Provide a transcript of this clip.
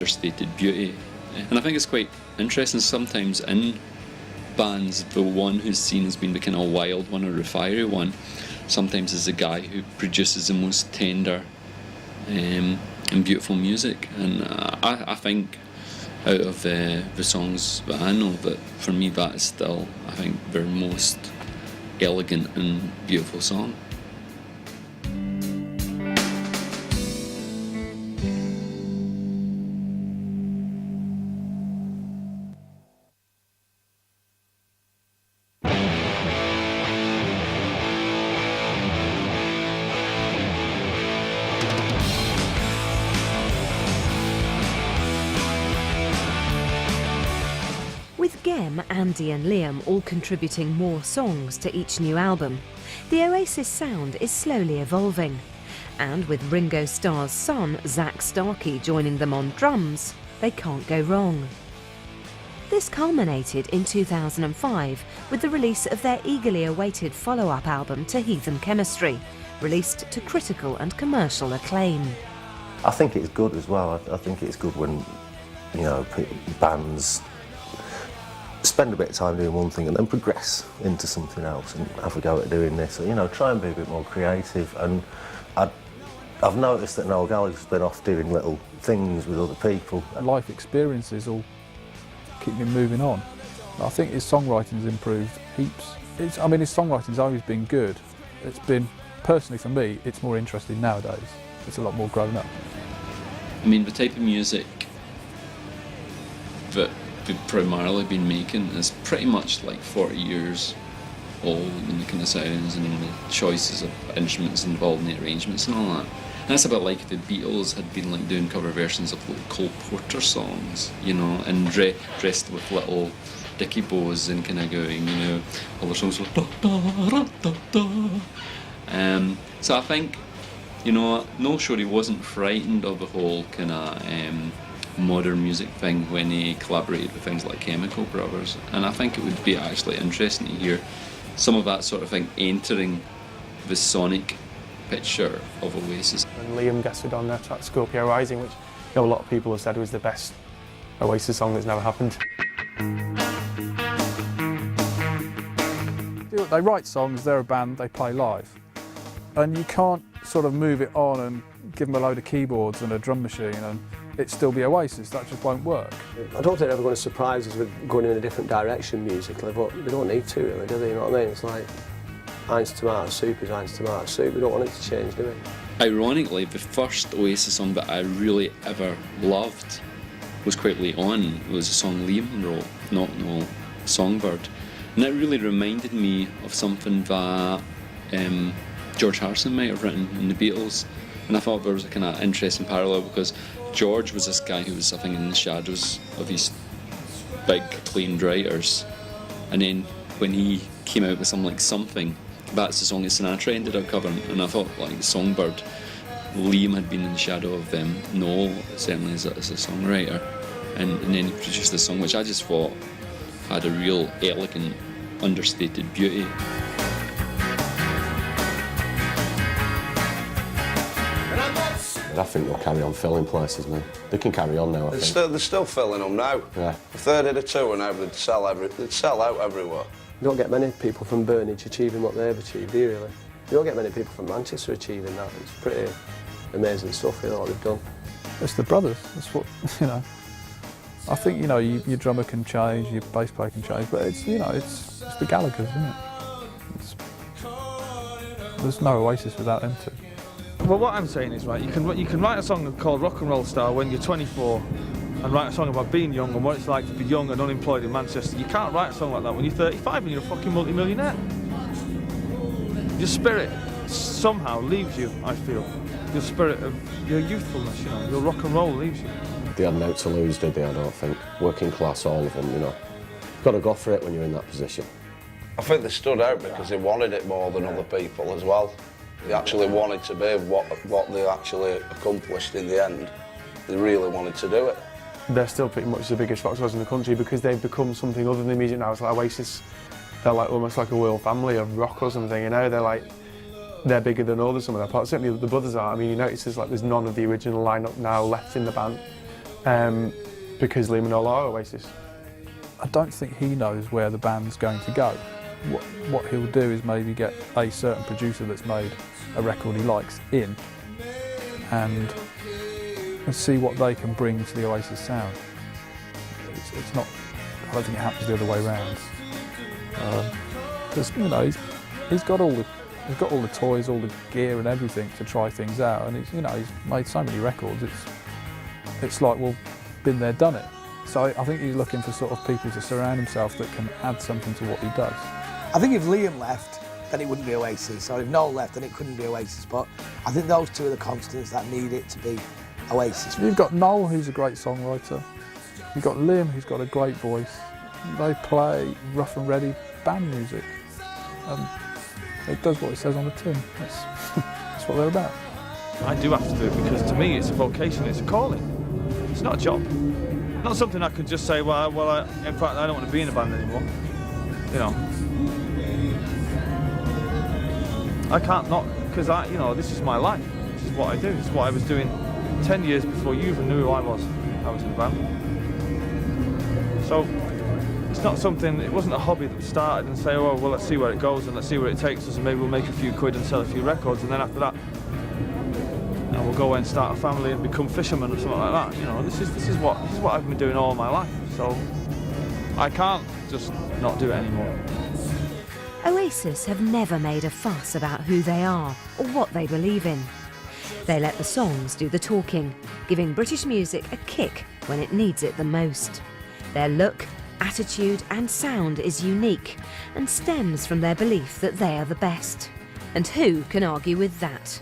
understated beauty. And I think it's quite interesting sometimes in bands, the one who's seen as being the kind of wild one or the fiery one sometimes is the guy who produces the most tender and beautiful music. And I think out of the songs that I know, that for me that is still, I think, their most elegant and beautiful song. With Gem, Andy and Liam all contributing more songs to each new album, the Oasis sound is slowly evolving. And with Ringo Starr's son, Zach Starkey, joining them on drums, they can't go wrong. This culminated in 2005 with the release of their eagerly awaited follow-up album to Heathen Chemistry, released to critical and commercial acclaim. I think it's good as well. I think it's good when, you know, bands spend a bit of time doing one thing and then progress into something else and have a go at doing this. You know, try and be a bit more creative. And I've noticed that Noel Gallagher's been off doing little things with other people. Life experiences all keep him moving on. I think his songwriting's improved heaps. His songwriting's always been good. It's been, personally for me, it's more interesting nowadays. It's a lot more grown up. I mean, the type of music that we've primarily been making is pretty much like 40 years old, and the kind of sounds and the choices of instruments involved in the arrangements and all that. And that's a bit like if the Beatles had been like doing cover versions of little Cole Porter songs, you know, and dressed with little dicky bows and kind of going, you know, all the songs were da da da da da. So I think, you know, Noel Shorey wasn't frightened of the whole kind of modern music thing when he collaborated with things like Chemical Brothers, and I think it would be actually interesting to hear some of that sort of thing entering the sonic picture of Oasis. And Liam guested on their track Scorpio Rising, which, you know, a lot of people have said was the best Oasis song that's never happened. They write songs, they're a band, they play live. And you can't sort of move it on and give them a load of keyboards and a drum machine and it still be Oasis. That just won't work. I don't think they're ever going to surprise us with going in a different direction musically, but they don't need to really, do they? You know what I mean? It's like Heinz tomato soup is Heinz tomato soup. We don't want it to change, do we? Ironically, the first Oasis song that I really ever loved was quite late on. It was a song Liam wrote, not Noel, Songbird. And it really reminded me of something that George Harrison might have written in the Beatles. And I thought there was a kind of interesting parallel because George was this guy who was, I think, in the shadows of these big acclaimed writers. And then when he came out with something like Something, that's the song that Sinatra ended up covering. And I thought, like Songbird, Liam had been in the shadow of Noel, certainly as a songwriter. And then he produced this song, which I just thought had a real elegant, understated beauty. I think they'll carry on filling places, man. They can carry on now, I think. They're still filling them now. Yeah. If they did a tour now, they'd sell out everywhere. You don't get many people from Burnage achieving what they've achieved, do you really? You don't get many people from Manchester achieving that. It's pretty amazing stuff, you know, what they've done. It's the brothers, that's what, you know. I think, you know, your drummer can change, your bass player can change, but it's, you know, it's the Gallaghers, isn't it? There's no Oasis without them two. Well, what I'm saying is, right, you can write a song called Rock and Roll Star when you're 24 and write a song about being young and what it's like to be young and unemployed in Manchester. You can't write a song like that when you're 35 and you're a fucking multi-millionaire. Your spirit somehow leaves you, I feel. Your spirit of your youthfulness, you know, your rock and roll leaves you. They had no to lose, did they, I don't think. Working class, all of them, you know. You've got to go for it when you're in that position. I think they stood out because they wanted it more than other people as well. They actually wanted to be what they actually accomplished in the end. They really wanted to do it. They're still pretty much the biggest rock stars in the country because they've become something other than music now. It's like Oasis, they're like almost like a world family of rock or something, you know? They're bigger than all of some of their parts. Certainly the brothers are. I mean, you notice there's none of the original lineup now left in the band. because Liam and Noel are Oasis. I don't think he knows where the band's going to go. What he'll do is maybe get a certain producer that's made a record he likes in and see what they can bring to the Oasis sound. It's not, I don't think it happens the other way around. Because you know, he's got all the toys, all the gear and everything to try things out, and he's made so many records. It's like, well, been there, done it. So I think he's looking for sort of people to surround himself that can add something to what he does. I think if Liam left, then it wouldn't be Oasis, or if Noel left, then it couldn't be Oasis, but I think those two are the constants that need it to be Oasis. You've got Noel, who's a great songwriter. You've got Liam, who's got a great voice. They play rough and ready band music. It does what it says on the tin. That's what they're about. I do have to do it because to me it's a vocation, it's a calling. It's not a job. Not something I could just say, in fact I don't want to be in a band anymore. You know. I can't not, because this is my life. This is what I do. This is what I was doing 10 years before you even knew who I was. I was in a band. So it's not something, it wasn't a hobby that started and say, oh, well, let's see where it goes and let's see where it takes us and maybe we'll make a few quid and sell a few records and then after that, we'll go away and start a family and become fishermen or something like that. This is what I've been doing all my life. So I can't just not do it anymore. Oasis have never made a fuss about who they are or what they believe in. They let the songs do the talking, giving British music a kick when it needs it the most. Their look, attitude and sound is unique and stems from their belief that they are the best. And who can argue with that?